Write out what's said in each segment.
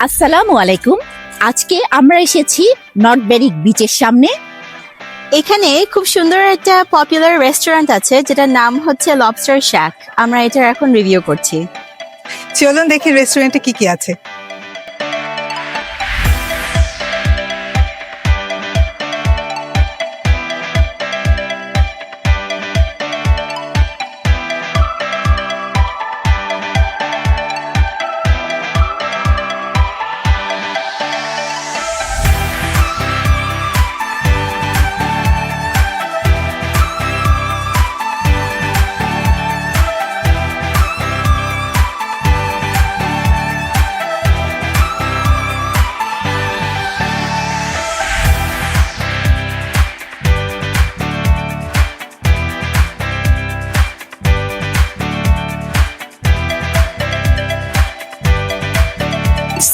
আসসালামু আলাইকুম। আজকে আমরা এসেছি নর্থ বেরিক বিচের সামনে। এখানে খুব সুন্দর একটা পপুলার রেস্টুরেন্ট আছে যেটার নাম হচ্ছে লবস্টার শ্যাক। আমরা এটার এখন রিভিউ করছি। চলুন দেখি রেস্টুরেন্টে কি কি আছে।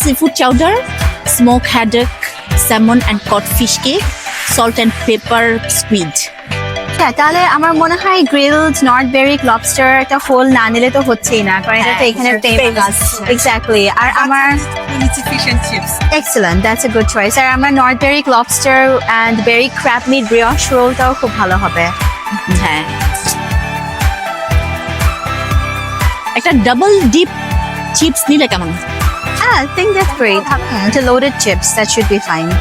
Seafood chowder, smoked haddock, salmon and cod fish cake, salt and pepper squid. হ্যাঁ, তাহলে আমার মনে হয় গ্রিলড নর্থ বেরিক লবস্টার একটা হোল না নিলে তো হচ্ছেই না, কারণ এটা তো এখানে ফেমাস। এক্স্যাক্টলি। আর আমার fish and chips. Excellent, that's a good choice. আর আমার north Berwick lobster and Berwick crab meat brioche রোলটাও খুব ভালো হবে। হ্যাঁ, একটা ডাবল ডিপ চিপস নিলে কেমন? I think that's great. The loaded chips, that should be fine.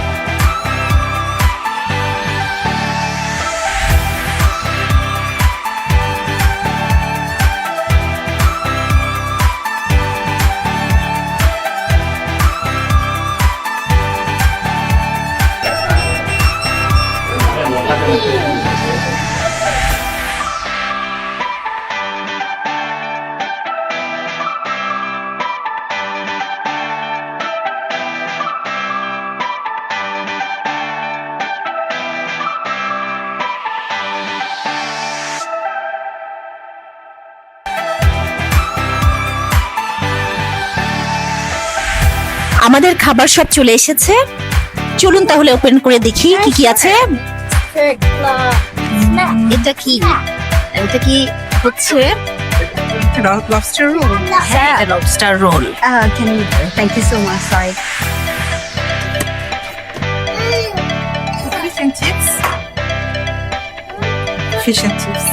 আমাদের খাবার সব চলে এসেছে, চলুন তাহলে ওপেন করে দেখি কি কি আছে। এটা কি? এটা কি হচ্ছে? Lobster roll. হ্যাঁ, lobster roll. Can you? Thank you so much. Sorry. Fish and chips. Fish and chips.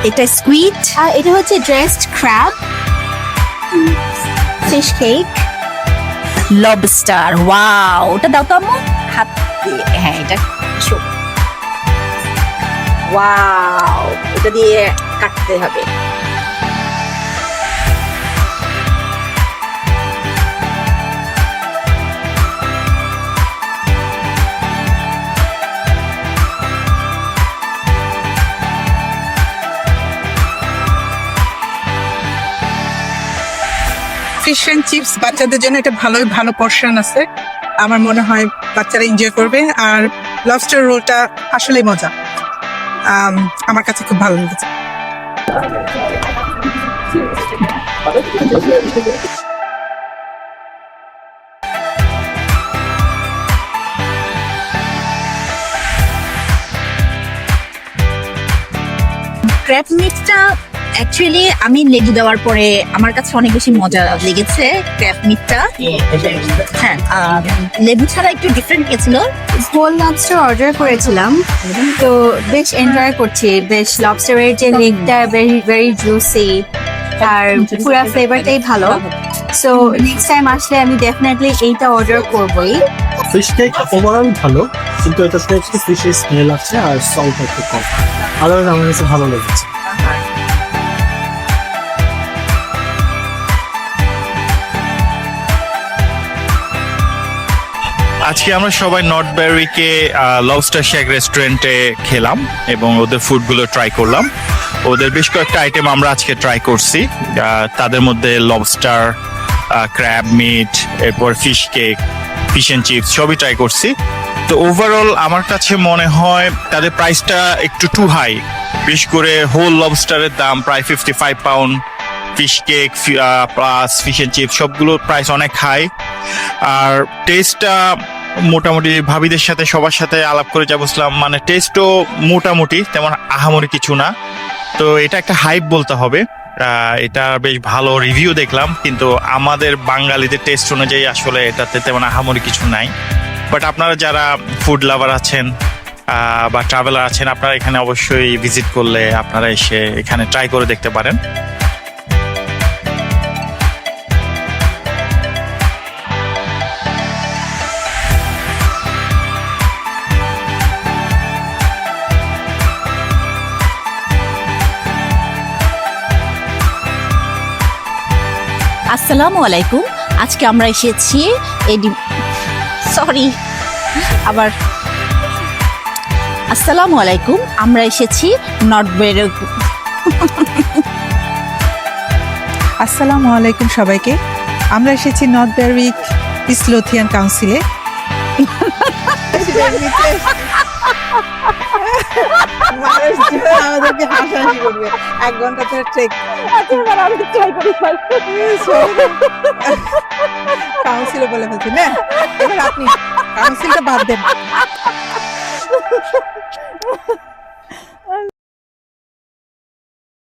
এটা স্কুইড, এটা হচ্ছে dressed crab, fish cake. Lobster. Wow, ওটা দাও তো আম্মু, হাত দিয়ে। হ্যাঁ, এটা ওয়াও, এটা দিয়ে কাটতে হবে। ফিশ এন্ড চিপস বাচ্চাদের জন্য এটা ভালো পোর্শন আছে। আমার মনে হয় বাচ্চারা এনজয় করবে। আর লবস্টার রোলটা আসলে মজা, আমার কাছে খুব ভালো লেগেছে। ক্র্যাব মিটটা অ্যাকচুয়ালি আমি লেবু দেওয়ার পরে আমার কাছে অনেক বেশি মজা লেগেছে ক্র্যাব মিটটা। হ্যাঁ, লেবু ছাড়া একটু ডিফারেন্ট গেছিল। হোল লবস্টার অর্ডার করেছিলাম, তো বেশ এনজয় করছি। বেশ লবস্টারের যে লেগটা ভেরি জুসি, আর পুরো ফ্লেভারটাই ভালো। সো নেক্সট টাইম আসলে আমি ডেফিনেটলি এইটা অর্ডার করবোই। ফিশ কেক ওভারঅল ভালো, কিন্তু এটাতে একটু ফিশের স্মেল আছে আর সল্ট একটু কম। আদারওয়াইজ আমার কাছে ভালো লেগেছে। আজকে আমরা সবাই নর্থ বেরিকে লবস্টার শ্যাক রেস্টুরেন্টে খেলাম এবং ওদের ফুডগুলো ট্রাই করলাম। ওদের বেশ কয়েকটা আইটেম আমরা আজকে ট্রাই করছি, তাদের মধ্যে লবস্টার, ক্র্যাব মিট, এরপর fish cake, fish and chips সবই ট্রাই করছি। তো ওভারঅল আমার কাছে মনে হয় তাদের প্রাইসটা একটু টু হাই। বিশেষ করে হোল লবস্টারের দাম প্রায় 55 pound, fish cake plus fish and chips সবগুলোর প্রাইস অনেক হাই। আর টেস্টটা মোটামুটি ভাবিদের সাথে সবার সাথে আলাপ করে যা বুঝলাম, মানে টেস্টও মোটামুটি, তেমন আহামরি কিছু না। তো এটা একটা হাইপ বলতে হবে। এটা বেশ ভালো রিভিউ দেখলাম, কিন্তু আমাদের বাঙালিদের টেস্ট অনুযায়ী আসলে এটাতে তেমন আহামরি কিছু নাই। বাট আপনারা যারা ফুড লাভার আছেন বা ট্রাভেলার আছেন, আপনারা এখানে অবশ্যই ভিজিট করলে আপনারা এসে এখানে ট্রাই করে দেখতে পারেন। আসসালামু আলাইকুম। আজকে আমরা এসেছি আবার আসসালামু আলাইকুম। আমরা এসেছি নর্থ বেরুক। আসসালামু আলাইকুম সবাইকে। আমরা এসেছি নর্থ বেরউইক ইস্ট লোথিয়ান কাউন্সিলে। আমাদেরকে হাসাহাসি করবে 1 ঘন্টা ধরে ট্রেক। কাউন্সিলে বলে ফেলছি না, এবার আপনি কাউন্সিলটা বাদ দেন।